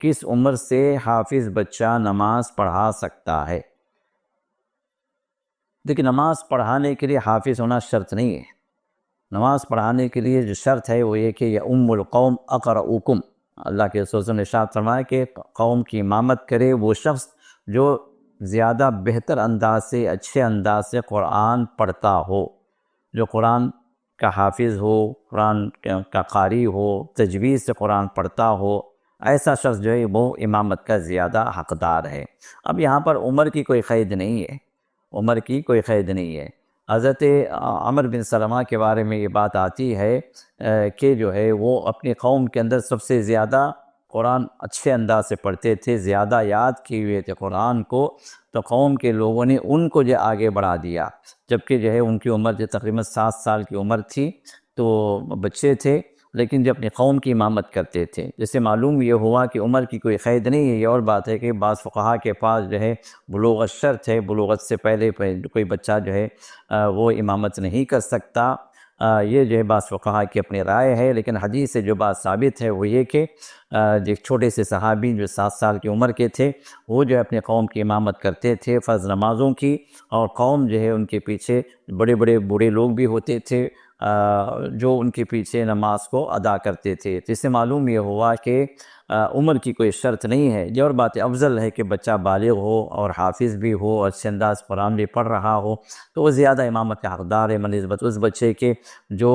کس عمر سے حافظ بچہ نماز پڑھا سکتا ہے؟ دیکھیں، نماز پڑھانے کے لیے حافظ ہونا شرط نہیں ہے۔ نماز پڑھانے کے لیے جو شرط ہے وہ یہ کہ یا القوم اقرؤکم، اللہ کے رسول صلی اللہ علیہ وسلم نے ارشاد فرمایا کہ قوم کی امامت کرے وہ شخص جو زیادہ بہتر انداز سے، اچھے انداز سے قرآن پڑھتا ہو، جو قرآن کا حافظ ہو، قرآن کا قاری ہو، تجوید سے قرآن پڑھتا ہو، ایسا شخص جو ہے وہ امامت کا زیادہ حقدار ہے۔ اب یہاں پر عمر کی کوئی قید نہیں ہے، عمر کی کوئی قید نہیں ہے۔ حضرت عمر بن سلمہ کے بارے میں یہ بات آتی ہے کہ جو ہے وہ اپنی قوم کے اندر سب سے زیادہ قرآن اچھے انداز سے پڑھتے تھے، زیادہ یاد کیے ہوئے تھے قرآن کو، تو قوم کے لوگوں نے ان کو جو آگے بڑھا دیا، جبکہ جو ہے ان کی عمر جو تقریباً 7 سال کی عمر تھی، تو بچے تھے، لیکن جو اپنی قوم کی امامت کرتے تھے۔ جسے معلوم یہ ہوا کہ عمر کی کوئی قید نہیں ہے۔ یہ اور بات ہے کہ بعض فقہا کے پاس جو ہے بلوغت شرط ہے، بلوغت سے پہلے کوئی بچہ جو ہے وہ امامت نہیں کر سکتا۔ یہ جو ہے بعض فقہا کی اپنی رائے ہے، لیکن حدیث سے جو بات ثابت ہے وہ یہ کہ جو چھوٹے سے صحابی جو 7 سال کی عمر کے تھے، وہ جو ہے اپنے قوم کی امامت کرتے تھے فرض نمازوں کی، اور قوم جو ہے ان کے پیچھے بڑے بڑے بوڑھے لوگ بھی ہوتے تھے جو ان کے پیچھے نماز کو ادا کرتے تھے۔ تو اس سے معلوم یہ ہوا کہ عمر کی کوئی شرط نہیں ہے۔ یہ اور بات افضل ہے کہ بچہ بالغ ہو اور حافظ بھی ہو اور اچھے انداز قرآن بھی پڑھ رہا ہو، تو وہ زیادہ امامت کا حقدار ہے بنسبت اس بچے کے جو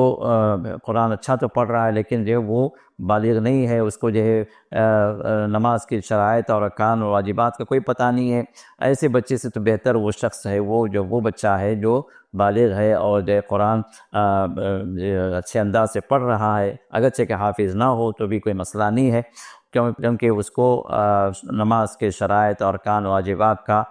قرآن اچھا تو پڑھ رہا ہے لیکن جو ہے وہ بالغ نہیں ہے، اس کو جو ہے نماز کی شرائط اور ارکان اور واجبات کا کوئی پتہ نہیں ہے۔ ایسے بچے سے تو بہتر وہ شخص ہے، وہ بچہ ہے جو بالغ ہے اور جو قرآن اچھے انداز سے پڑھ رہا ہے، اگرچہ کہ حافظ نہ ہو تو بھی کوئی مسئلہ نہیں ہے، کیونکہ اس کو نماز کے شرائط اور ارکان واجبات کا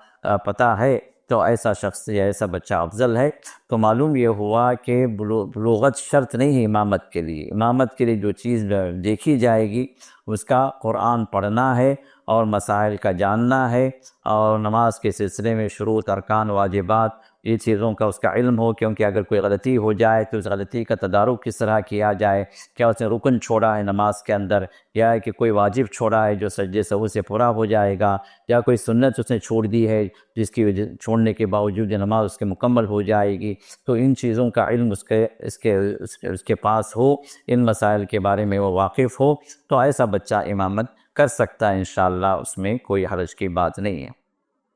پتہ ہے، تو ایسا شخص یا ایسا بچہ افضل ہے۔ تو معلوم یہ ہوا کہ بلوغت شرط نہیں ہے امامت کے لیے۔ امامت کے لیے جو چیز دیکھی جائے گی اس کا قرآن پڑھنا ہے اور مسائل کا جاننا ہے، اور نماز کے سلسلے میں شروط، ارکان، واجبات، یہ چیزوں کا اس کا علم ہو، کیونکہ اگر کوئی غلطی ہو جائے تو اس غلطی کا تدارک کس طرح کیا جائے، کیا اس نے رکن چھوڑا ہے نماز کے اندر، یا کہ کوئی واجب چھوڑا ہے جو سجدے سہو سے پورا ہو جائے گا، یا کوئی سنت اس نے چھوڑ دی ہے جس کی وجہ چھوڑنے کے باوجود یہ نماز اس کے مکمل ہو جائے گی۔ تو ان چیزوں کا علم اس کے پاس ہو، ان مسائل کے بارے میں وہ واقف ہو، تو ایسا بچہ امامت کر سکتا ہے انشاءاللہ، اس میں کوئی حرج کی بات نہیں ہے۔